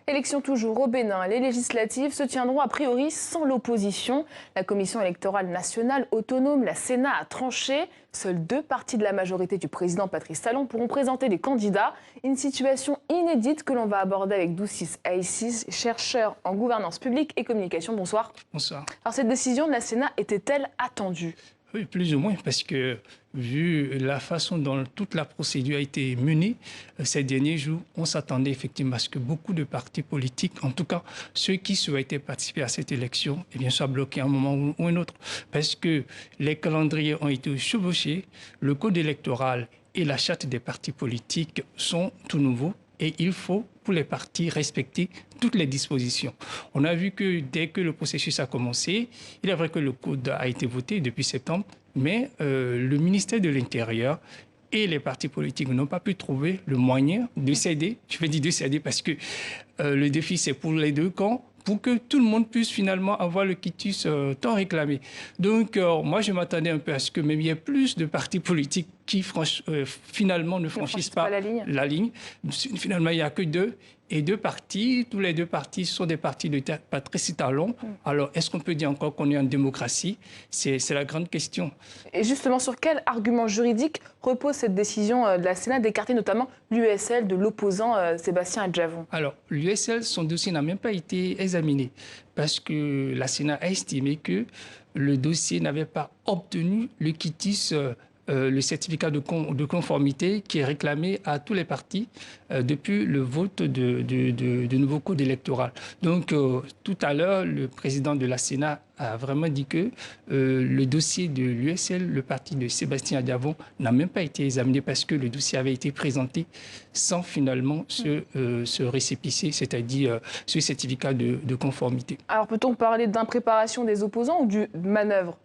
Élections toujours au Bénin, les législatives se tiendront a priori sans l'opposition. La Commission électorale nationale autonome, la Sénat, a tranché. Seuls deux partis de la majorité du président Patrice Talon pourront présenter des candidats. Une situation inédite que l'on va aborder avec Doucis Aïssis, chercheur en gouvernance publique et communication. Bonsoir. Bonsoir. Alors cette décision de la Sénat était-elle attendue ? Oui, plus ou moins, parce que vu la façon dont toute la procédure a été menée ces derniers jours, on s'attendait effectivement à ce que beaucoup de partis politiques, en tout cas ceux qui souhaitaient participer à cette élection, eh bien, soient bloqués à un moment ou un autre. Parce que les calendriers ont été chevauchés, le code électoral et la charte des partis politiques sont tout nouveaux. Et il faut, pour les partis, respecter toutes les dispositions. On a vu que dès que le processus a commencé, il est vrai que le code a été voté depuis septembre, mais le ministère de l'Intérieur et les partis politiques n'ont pas pu trouver le moyen de céder. Je vais dire de céder parce que le défi, c'est pour les deux camps, pour que tout le monde puisse finalement avoir le quitus tant réclamé. Donc, moi, je m'attendais un peu à ce que même il y ait plus de partis politiques qui finalement ne franchissent pas la ligne. Finalement, il n'y a que deux. Et deux partis, tous les deux partis sont des partis de Patrice Talon. Alors, est-ce qu'on peut dire encore qu'on est en démocratie? C'est la grande question. Et justement, sur quel argument juridique repose cette décision de la Sénat d'écarter notamment l'USL de l'opposant Sébastien Adjavon? Alors, l'USL, son dossier n'a même pas été examiné parce que la Sénat a estimé que le dossier n'avait pas obtenu le quitus le certificat de conformité qui est réclamé à tous les partis depuis le vote de nouveau code électoral. Donc, tout à l'heure, le président de la Sénat a vraiment dit que le dossier de l'USL, le parti de Sébastien Adjavon, n'a même pas été examiné parce que le dossier avait été présenté sans finalement ce récépissé, c'est-à-dire ce certificat de conformité. Alors, peut-on parler d'impréparation des opposants ou de manœuvre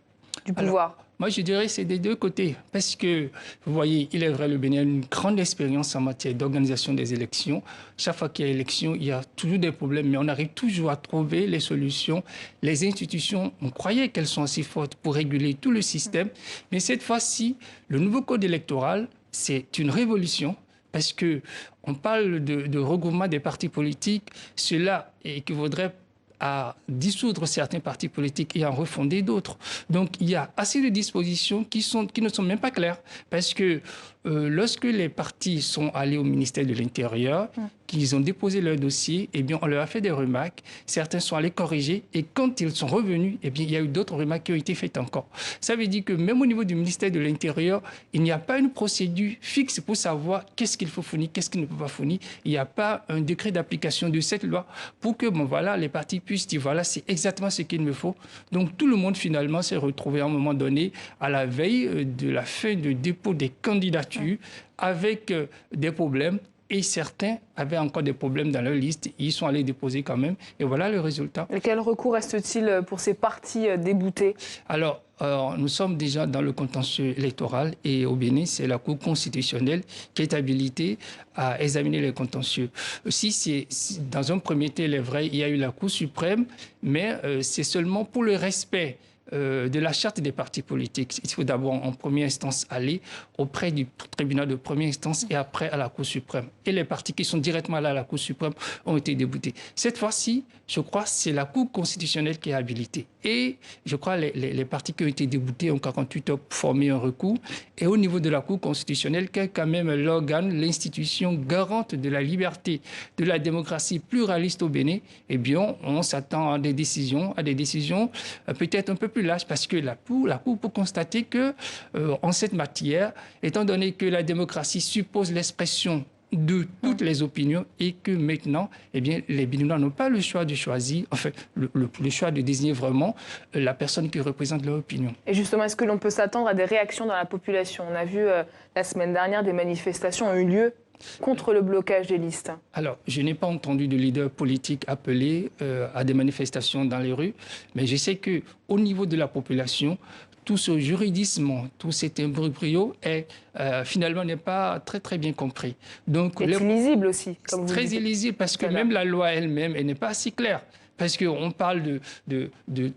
du pouvoir? Alors, moi, je dirais que c'est des deux côtés. Parce que, vous voyez, il est vrai, le Bénin a une grande expérience en matière d'organisation des élections. Chaque fois qu'il y a élection, il y a toujours des problèmes, mais on arrive toujours à trouver les solutions. Les institutions, on croyait qu'elles sont assez fortes pour réguler tout le système. Mais cette fois-ci, le nouveau code électoral, c'est une révolution. Parce qu'on parle de regroupement des partis politiques. Cela équivaudrait à dissoudre certains partis politiques et en refonder d'autres. Donc, il y a assez de dispositions qui ne sont même pas claires. Parce que lorsque les partis sont allés au ministère de l'Intérieur, qu'ils ont déposé leur dossier, eh bien, on leur a fait des remarques. Certains sont allés corriger. Et quand ils sont revenus, eh bien, il y a eu d'autres remarques qui ont été faites encore. Ça veut dire que même au niveau du ministère de l'Intérieur, il n'y a pas une procédure fixe pour savoir qu'est-ce qu'il faut fournir, qu'est-ce qu'il ne peut pas fournir. Il n'y a pas un décret d'application de cette loi pour que, bon, voilà, les partis puissent dire, voilà, c'est exactement ce qu'il me faut. Donc, tout le monde, finalement, s'est retrouvé à un moment donné, à la veille de la fin de dépôt des candidatures, avec des problèmes. Et certains avaient encore des problèmes dans leur liste. Ils sont allés déposer quand même. Et voilà le résultat. Et quel recours reste-t-il pour ces partis déboutés? Alors, nous sommes déjà dans le contentieux électoral. Et au Bénin, c'est la Cour constitutionnelle qui est habilitée à examiner les contentieux. Si dans un premier temps, il est vrai, il y a eu la Cour suprême, mais c'est seulement pour le respect de la charte des partis politiques. Il faut d'abord en première instance aller auprès du tribunal de première instance et après à la Cour suprême. Et les partis qui sont directement là à la Cour suprême ont été déboutés. Cette fois-ci, je crois, c'est la Cour constitutionnelle qui est habilitée. Et je crois les partis qui ont été déboutés en 48 heures pour former un recours. Et au niveau de la Cour constitutionnelle, qui est quand même l'organe, l'institution garante de la liberté, de la démocratie pluraliste au Bénin, eh bien, on s'attend à des décisions peut-être un peu plus larges, parce que la Cour peut constater que, en cette matière, étant donné que la démocratie suppose l'expression de toutes les opinions et que maintenant, eh bien, les Béninois n'ont pas le choix de choisir, enfin, le choix de désigner vraiment la personne qui représente leur opinion. Et justement, est-ce que l'on peut s'attendre à des réactions dans la population? On a vu la semaine dernière, des manifestations ont eu lieu contre le blocage des listes. Alors, je n'ai pas entendu de leader politique appeler à des manifestations dans les rues, mais je sais qu'au niveau de la population, tout ce juridisme, tout cet imbroglio finalement n'est pas très bien compris. Donc, c'est illisible aussi. Très illisible parce que même la loi elle-même, elle n'est pas si claire. Parce qu'on parle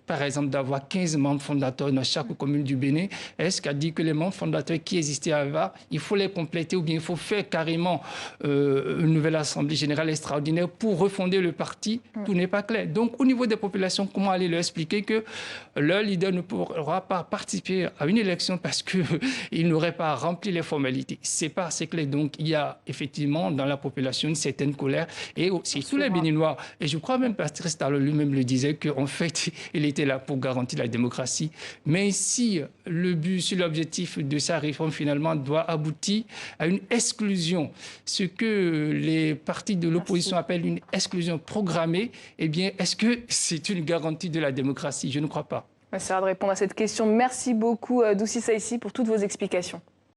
par exemple, d'avoir 15 membres fondateurs dans chaque commune du Bénin. Est-ce qu'a dit que les membres fondateurs qui existaient avant, il faut les compléter ou bien il faut faire carrément une nouvelle assemblée générale extraordinaire pour refonder le parti? Tout n'est pas clair. Donc, au niveau des populations, comment aller leur expliquer que leur leader ne pourra pas participer à une élection parce qu'il n'aurait pas rempli les formalités? C'est pas assez clair. Donc, il y a effectivement dans la population une certaine colère et aussi tous les Béninois. Et je crois même Patrice Talon lui-même le disait qu'en fait, il était là pour garantir la démocratie. Mais si le but, si l'objectif de sa réforme finalement doit aboutir à une exclusion, ce que les partis de l'opposition appellent une exclusion programmée, eh bien, est-ce que c'est une garantie de la démocratie? Je ne crois pas. On essaiera de répondre à cette question. Merci beaucoup, Doussi Saïssi, pour toutes vos explications.